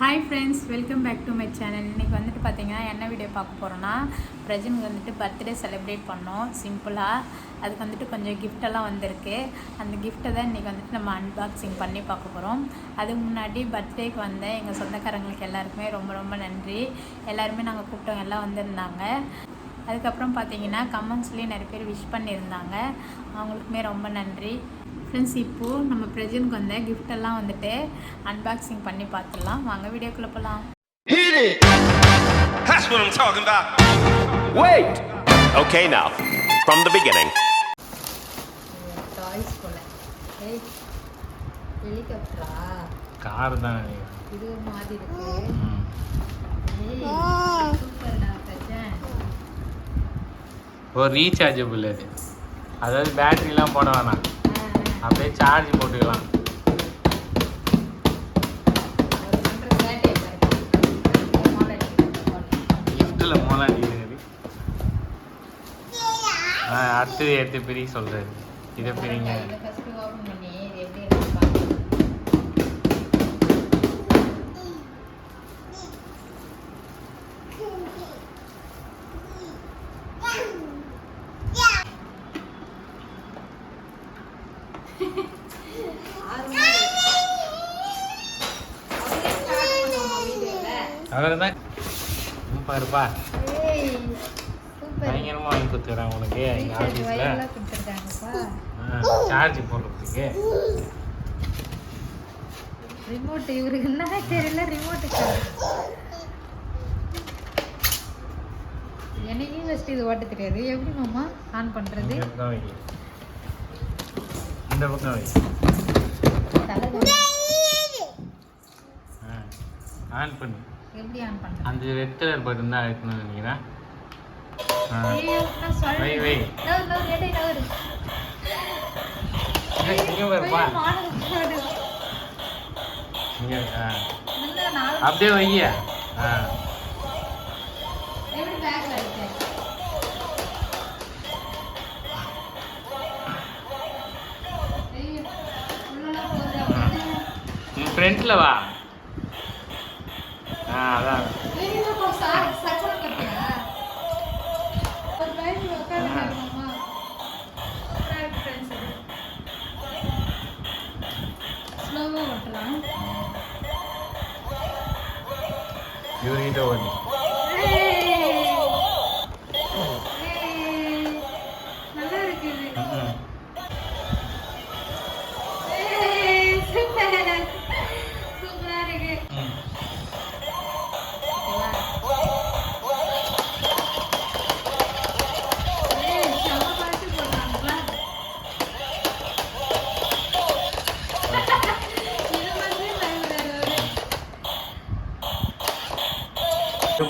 Hi friends, welcome back to my channel. இன்றைக்கி வந்துட்டு பார்த்தீங்கன்னா என்ன வீடியோ பார்க்க போகிறோன்னா, பிரஜனுக்கு வந்துட்டு பர்த்டே செலிப்ரேட் பண்ணோம் சிம்பிளாக. அதுக்கு வந்துட்டு கொஞ்சம் கிஃப்டெல்லாம் வந்திருக்கு. அந்த கிஃப்ட்டை தான் இன்றைக்கி வந்துட்டு நம்ம அன்பாக்சிங் பண்ணி பார்க்க போகிறோம். அதுக்கு முன்னாடி பர்த்டேக்கு வந்த எங்கள் சொந்தக்காரங்களுக்கு எல்லாருக்குமே ரொம்ப ரொம்ப நன்றி. எல்லாருமே நாங்கள் கூப்பிட்டவங்க எல்லாம் வந்திருந்தாங்க. அதுக்கப்புறம் பார்த்தீங்கன்னா கமெண்ட்ஸ்லேயும் நிறைய பேர் விஷ் பண்ணியிருந்தாங்க. அவங்களுக்குமே ரொம்ப நன்றி. ஃப்ரெண்ட்ஸ், இப்போது நம்ம பிரஜனுக்கு வந்த கிஃப்டெல்லாம் வந்துட்டு அன்பாக்சிங் பண்ணி பார்த்துடலாம். வாங்க வீடியோக்குள்ளே போகலாம். Hit it! That's what I'm talking about. Wait! Okay, now, from the beginning. Toys போல. ஏய், ஹெலிகாப்டரா? கார் தான் இது ஒரு மாதிரி இருக்கு. ஏய், சூப்பர்டா பிரஜன். ஒரு ரீசார்ஜபிள் அது, அதாவது பேட்டரிலாம் போட வேணாம், அப்படியே சார்ஜ் போட்டுக்கலாம். லிஃப்ட்டில் மோலாடி இருக்குது. அடுத்தது எடுத்து பிரி சொல்கிறாரு. இதை பிரிங்க. அவர் தான் பாருப்பா, பயங்கரமாக வாங்கி கொடுத்துக்கிறாங்க உனக்கு எங்கள் ஆஃபீஸில். சார்ஜ் போடுறதுக்கு ரிமோட் இவருக்கு என்ன தெரியல. ரிமோட்டு எனக்கும் ஃபஸ்ட்டு இது ஓட்ட தெரியாது. எப்படி மாமா ஆன் பண்ணுறது? இந்த பக்கம் வை. ஆன் பண்ணு. எப்படி ஆன் பண்ணுறது? அந்த ரெட் கலர் பட்டன் தான் அழுத்தணும்னு நினைக்கிறேன். வை வை. இங்கே வருப்பா. இங்கே அப்படியே வைய. நீ ஃப்ரண்ட்டில் வா. அதான் இவர்கிட்ட ஓடி. நல்லா இருக்குது. சூப்பரா இருக்கு.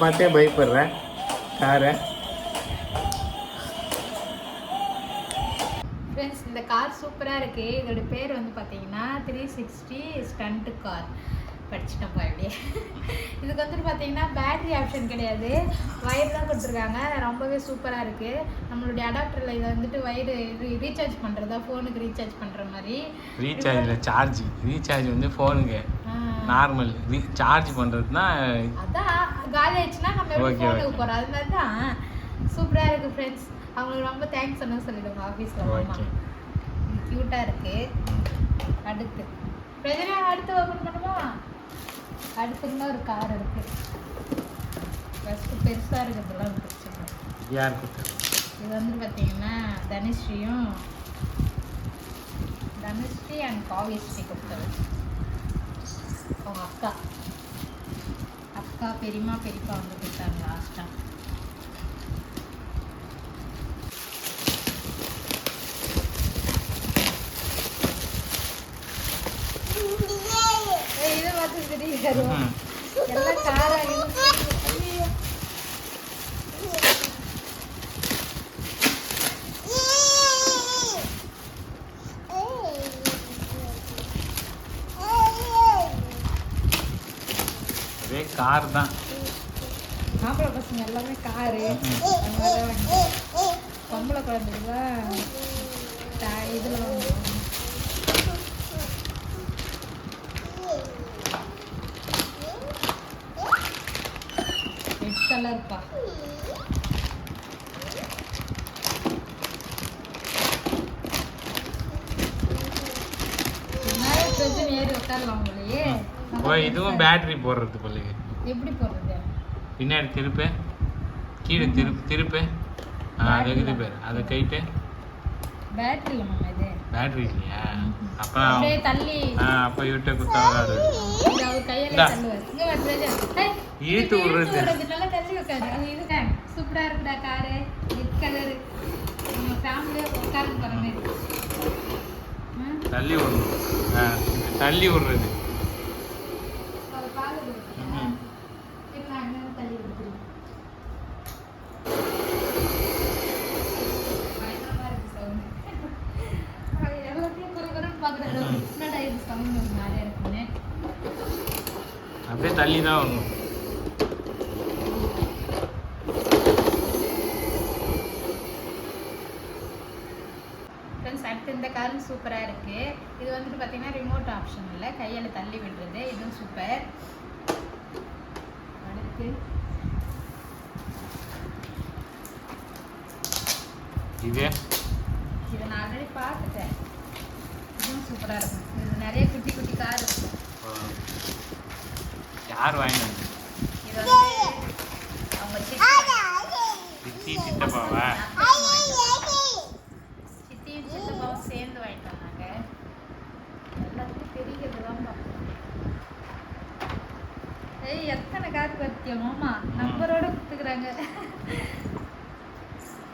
பார்த்தே பயப்படுறேன் காரை. ஃப்ரெண்ட்ஸ், இந்த கார் சூப்பராக இருக்குது. இதோட பேர் வந்து பார்த்தீங்கன்னா 360 ஸ்டண்ட் கார். படிச்சுட்டோம்ப்பா இப்படியே. இதுக்கு வந்துட்டு பார்த்தீங்கன்னா பேட்டரி ஆப்ஷன் கிடையாது, ஒயர் தான் கொடுத்துருக்காங்க. ரொம்பவே சூப்பராக இருக்குது. நம்மளுடைய அடாப்டரில் இதை வந்துட்டு ஒயரு ரீசார்ஜ் பண்ணுறதா, ஃபோனுக்கு ரீசார்ஜ் பண்ணுற மாதிரி. ரீசார்ஜில் சார்ஜ், ரீசார்ஜ் வந்து ஃபோனுக்கு நார்மல், சார்ஜ் பண்ணுறதுனா அதான் காலி ஆயிடுச்சுன்னா நம்ம எப்படி ஃபோனுக்கு போகிறோம், அது மாதிரி தான். சூப்பராக இருக்குது ஃப்ரெண்ட்ஸ். அவங்களுக்கு ரொம்ப தேங்க்ஸ் சொன்னு சொல்லிடுவோங்க ஆஃபீஸில். ஆமாம், க்யூட்டாக இருக்குது. அடுத்து பிரஜனா, அடுத்து ஓப்பன் பண்ணுமா? அடுத்து இன்னும் ஒரு கார் இருக்குது. ஃபஸ்ட்டு பெருசாக இருக்கிறதுலாம் பிடிச்சிருக்கோம். யார் கொடுத்தது? இது வந்து பார்த்தீங்கன்னா தனுஸ்ரீ அண்ட் காவியஸ்ரீ கொடுத்தது. அவங்க அக்கா பெரியம்மா பெரியப்பா வந்து கொடுத்தாங்க லாஸ்ட்டாக. இதை பார்த்து தெரியாது எல்லாம் காராக. கார் தான். மாப்பிள்ளை பசங்க எல்லாமே காரு. பொம்பளை குழந்தைங்களா இதில் கலர்ப்பா. இதுவும் பேட்டரி போடுறது போல. எப்படி போடுறது? பின்னாடி திருப்பு, கீழே திருப்பு. அது இருக்குது பேர். அதை கைட்டு. பேட்டரி இல்லை மாமா இது. பேட்டரி இல்லையா? அப்போ அப்படியே தள்ளி. அப்போ யூட்டை குத்தா வராது. அவர் கையில தள்ளுவார். இங்கே வருது. ஈட்டு விடுறது. நல்லா தள்ளி வைக்காது. அது இதுங்க சூப்பராக இருக்குடா காரு. Red colour. நம்ம ஃபேமிலியாக உட்காந்து போகிற மாதிரி. தள்ளி விடணும். தள்ளி விடுறது. அப்படியே தள்ளி தான் வரணும். அடுத்து இந்த காரும் சூப்பராக இருக்குது. இது வந்துட்டு பார்த்தீங்கன்னா ரிமோட் ஆப்ஷன் இல்லை, கையால் தள்ளி விடுறது. இதுவும் சூப்பர். அடுத்து இதை நான் ஆல்ரெடி பார்த்துட்டேன். இதுவும் சூப்பராக இருக்கும். இது நிறைய குட்டி குட்டி கார் இருக்கும். யார் வாங்கினது? இது வந்து அவங்க சித்தி சித்தப்பாவா? சித்தியும் சித்தப்பாவும் சேர்ந்து வாங்கிட்டு வந்தாங்க. எல்லாத்துக்கும் தெரிகிறது தான் பார்ப்போம். ஏய் எத்தனை கார் பற்றியும் மாமா நம்பரோட கொடுத்துக்கிறாங்க.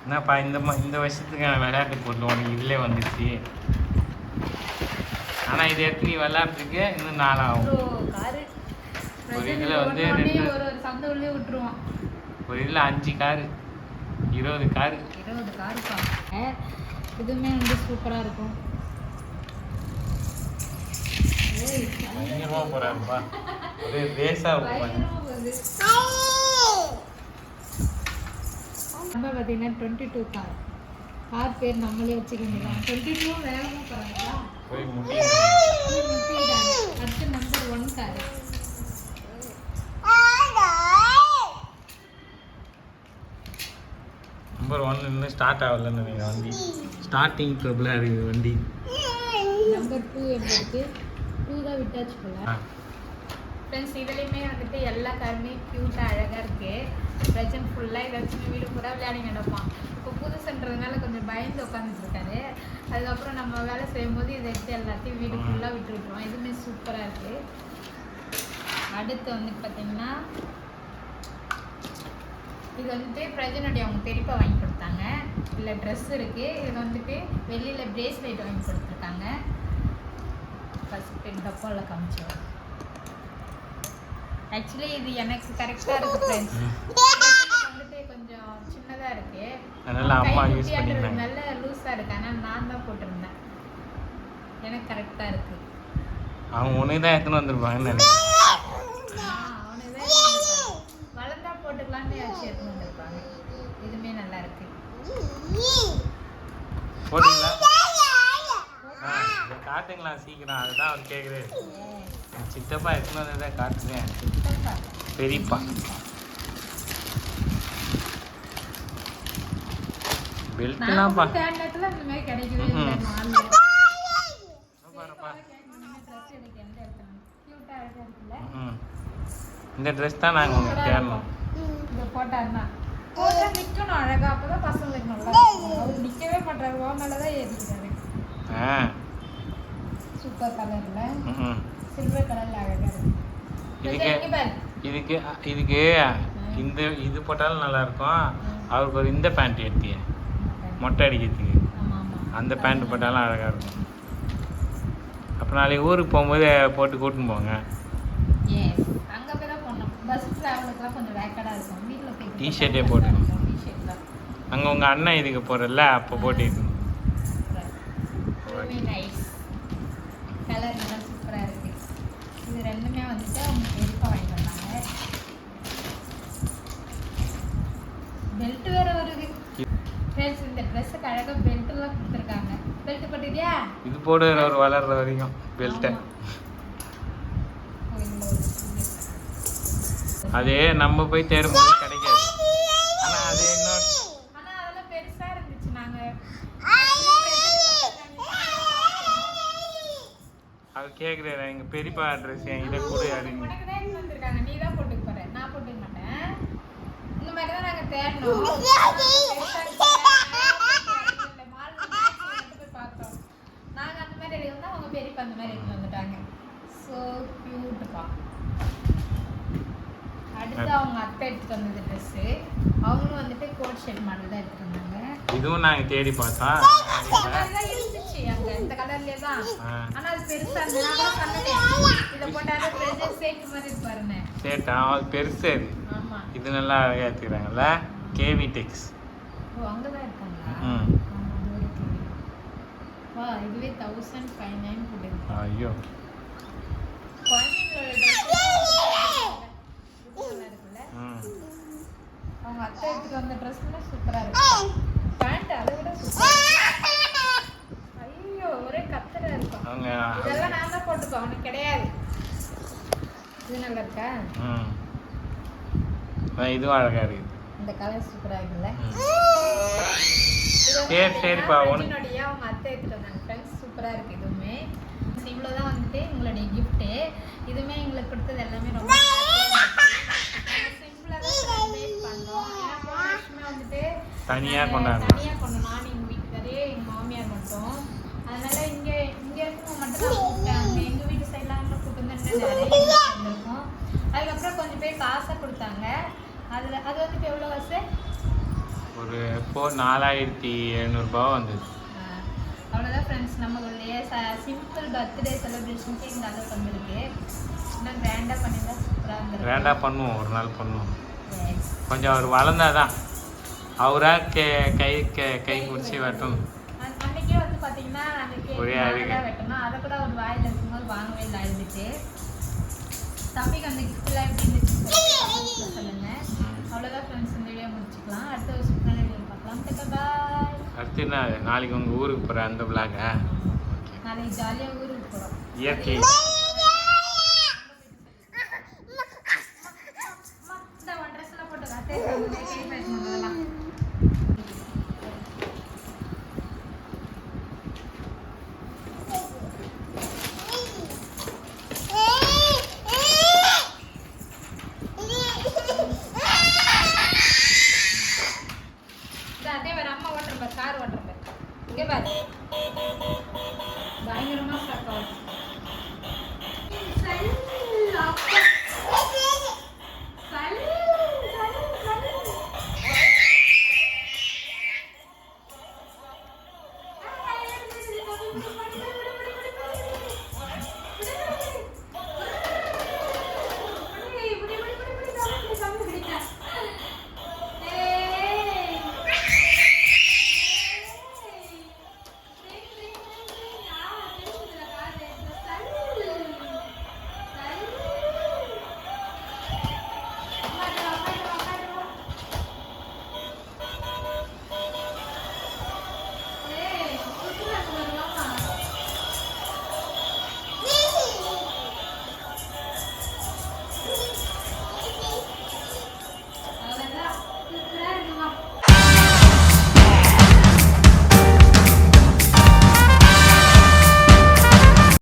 என்னப்பா இந்த வருஷத்துக்கான விளையாட்டு பொருள் உனக்கு இதிலே வந்துடுச்சு. ஆனால் இது எடுத்து நீ விளையாடுறதுக்கு இன்னும் 4 ஆகும். ஒரு இதில் வந்து ஒரு சந்தை உள்ளே விட்டுருவோம். ஒரு இதில் 5 காரு, 20 காரு. 20 காரு பாருங்க. இதுவுமே வந்து சூப்பராக இருக்கும். பயங்கரமாக போகிறாருப்பா. ஒரே ரேஸாக நம்ம பார்த்தீங்கன்னா 22 கார் பேர் நம்மளே வச்சுக்க முடியும். 22 வேகமாக போகிறாங்களா? போய் முடியும். அடுத்து நம்பர் 1 கார். நம்பர் 1 இன்னும் ஸ்டார்ட் ஆகலன்னு நீங்கள் வண்டி ஸ்டார்டிங் ட்ரபிளாக இருக்குது வண்டி. நம்பர் 2 எப்படி இருக்குது? 2 தான் விட்டாச்சு போல. ஃப்ரெண்ட்ஸ் இதுலேயுமே வந்துட்டு எல்லா காருமே க்யூட்டாக அழகாக இருக்குது. பிரஜன் ஃபுல்லாக இதை வச்சு வீடு பூரா விளையாடி நடப்பான். இப்போ புதுசுன்றதுனால கொஞ்சம் பயந்து உட்காந்துட்ருக்காரு. அதுக்கப்புறம் நம்ம வேலை செய்யும்போது இதை எடுத்து எல்லாத்தையும் வீடு ஃபுல்லாக விட்டு விட்டுருவோம். இதுவுமே சூப்பராக இருக்குது. அடுத்து வந்து பார்த்திங்கன்னா இது வந்துட்டு பிரஜனுடைய அவங்க பெரியப்பா வாங்கி கொடுத்தாங்க. இல்லை ட்ரெஸ் இருக்குது. இது வந்துட்டு வெளியில் பிரேஸ்லெட் வாங்கி கொடுத்துருக்காங்க. ஃபஸ்ட்டு டப்பாவில் காமிச்சோம். ஆக்சுவலி இது எனக்கு கரெக்டாக இருக்குது ஃப்ரெண்ட்ஸ். வந்துட்டு கொஞ்சம் சின்னதாக இருக்குது. நல்ல லூஸாக இருக்குது. ஆனால் நான் தான் போட்டிருந்தேன். எனக்கு கரெக்டாக இருக்குது. அவங்க உனக்கு தான் எடுத்துன்னு வந்துருப்பாங்க. அவனுக்கு தான் வளர்ந்தா போட்டுக்கலான்னு வச்சு எடுத்துன்னு வந்துருப்பாங்க. இதுவுமே நல்லா இருக்கு. போட்டீங்களா? காட்டுங்களா சீக்கிரம். அதுதான் அவர் கேட்குறாரு. சித்தப்பா எடுத்துன்னு வந்ததை காட்டுறேன். பெரியப்பா பெல்ட்னாப்பா கேண்டட்ல இந்த மாதிரி கிடைக்கவே இல்லை. இந்த ட்ரெஸ் தான் நாங்கள் உங்களுக்கு தேடணும். இந்த போட்டாருன்னா போட்டா நிற்கணும் அழகா. அப்பதான் பசங்களுக்கு நல்லா இருக்கும். அவர் நிற்கவே மாட்டாரு. ஓ மேலதான் ஏறிக்கிறாரு. சூப்பர் கலர்ல சில்வர் கலர்ல அழகா இருக்கு. இதுக்கு இந்த இது போட்டாலும் நல்லா இருக்கும். அவருக்கு ஒரு இந்த பேண்ட் எடுத்திய மொட்டை அடிக்கிறதுக்கு அந்த பேண்ட் போட்டாலும் அழகாக இருக்கும். அப்போ நாளைக்கு ஊருக்கு போகும்போது போட்டு கூட்டின்னு போங்க. அங்கே போய் தான் போடணும். பஸ் ட்ராவலுக்குலாம் கொஞ்சம் வேக்கடாக இருக்கும். வீட்டில் போய் டிஷர்ட்டே போட்டுக்கணும். அங்கே உங்கள் அண்ணன் இதுக்கு போகிறல்ல அப்போ போட்டுக்கணும். நைஸ் கலர் நல்லா சூப்பராக இருக்குது. இது ரெண்டுமே வந்துட்டு அவங்க பெருப்பாக வாங்கி வந்தாங்க. பெல்ட் வேறு வருது ஃப்ரெண்ட்ஸ். இந்த ட்ரெஸ்ஸுக்கு அழகாக பெல்ட்டெல்லாம் கொடுத்துருக்காங்க. பெல்ட் போட்டுக்கியா? இது போடு ஒரு வளர்ற வரைக்கும் பெல்ட்டை. அது நம்ம போய் தேடும்போது கிடைக்காது. ஆனால் அது இன்னொரு ஆனால் அதெல்லாம் பெருசாக இருந்துச்சு. நாங்கள் அவர் கேட்குறாரு எங்கள் பெரியப்பா அட்ரஸ் என்கிட்ட கூட அப்படின்னு. உனக்கு தான் எடுத்து வந்திருக்காங்க, நீ தான் போட்டுக்க போற, நான் போட்டுக்க மாட்டேன். இந்த மாதிரி தான் நாங்கள் தேடணும். போய் பார்த்தோம். நாங்கள் அந்த மாதிரி எடுக்கணும், அவங்க பெரியப்பா அந்த மாதிரி எடுத்து வந்துட்டாங்க. ஸோ க்யூட்டுப்பா. அடுத்து அவங்க அத்தை எடுத்துட்டு வந்தது ட்ரெஸ்ஸு. அவங்களும் வந்துட்டு கோட் ஷர்ட் மாடல் தான் எடுத்துட்டு வந்தாங்க. இதுவும் நாங்கள் தேடி பார்த்தோம். இருந்துச்சு அங்கே இந்த கலர்லேயே தான். ஆனால் அது பெருசாக இருந்தது. நான் கூட சொன்னேன் இதை போட்டாலும் ட்ரெஸ் சேர்த்து மாதிரி இருப்பாருன்னு. சேட்டா அது பெருசு. அது ஆமாம், இது நல்லா அழகாக எடுத்துக்கிறாங்கல்ல. கேவி டெக்ஸ். ஓ அங்கே தான் இருக்காங்களா? ம். வா, இதுவே 1509 போட்டுருக்கு. ஐயோ குழந்தைங்களோட இருக்குல்ல. அவங்க அத்தை எடுத்துட்டு வந்த ட்ரெஸ்ஸுமே சூப்பராக இருக்கும். பேண்ட் அதை விட சூப்பராக. ஐயோ ஒரே கத்தரா இருக்கும். அவங்க இதெல்லாம் நான் தான் போட்டுப்பேன், அவனுக்கு கிடையாது. இது நல்லா இருக்கா? இதுவும் அழகாக இருக்குது. இந்த கலர் சூப்பராக இருக்குல்ல. சரிப்பா உன்னுடைய அவங்க அத்தை எடுத்துட்டு வந்தாங்க ஃப்ரெண்ட்ஸ். சூப்பராக இருக்குது. இதுவுமே இவ்வளோதான் வந்துட்டு எங்களுடைய கிஃப்ட்டு. இதுவுமே எங்களுக்கு கொடுத்தது எல்லாமே ரொம்ப சிம்பிளாக தான் செலிப்ரேட் பண்ணோம். ஏன்னா போன வருஷமே வந்துட்டு தனியாக கொண்டாடணும். நான் எங்கள் வீட்டுக்காரே எங்கள் மாமியார் மட்டும். அதனால இங்கே இருக்கவங்க மட்டும் தான் கூப்பிட்டாங்க. எங்கள் வீட்டு சைட்லாம் கூப்பிட்டு வந்து நிறைய இருந்திருக்கும். அதுக்கப்புறம் கொஞ்சம் பேர் காசை கொடுத்தாங்க. அது வந்துட்டு எவ்வளோ காசு? ஒரு 4700 வந்தது. அவ்வளோதான் ஃப்ரெண்ட்ஸ். நம்மளுடைய சிம்பிள் பர்த்டே செலிப்ரேஷனுக்கு இந்த அளவுக்கு வந்திருக்கு. இன்னும் கிராண்டாக பண்ணியிருந்தா சூப்பராக இருந்திருக்கு. கிராண்டாக பண்ணுவோம், ஒரு நாள் பண்ணுவோம். கொஞ்சம் அவர் வளர்ந்தாதான் அவராக கை முடிச்சு வெட்டணும். அன்றைக்கே வந்து பார்த்தீங்கன்னா அன்றைக்கி வெட்டணும். அதை கூட ஒரு வாயில் இருக்கும்போது வாங்கவே இல்லை, அழுதுட்டு. தம்பிக்கு அந்த கிஃப்ட்லாம் எப்படி இருந்துச்சு சொல்லுங்கள். அவ்வளோதான் ஃப்ரெண்ட்ஸ், இந்த வீடியோ முடிச்சுக்கலாம். அடுத்த ஒரு சூப்பரான வீடியோ பார்க்கலாம். பாய். அடுத்து என்ன, நாளைக்கு உங்கள் ஊருக்கு போகிற அந்த விளாக நாளைக்கு ஜாலியாக ஊருக்கு போகிறோம். இயற்கை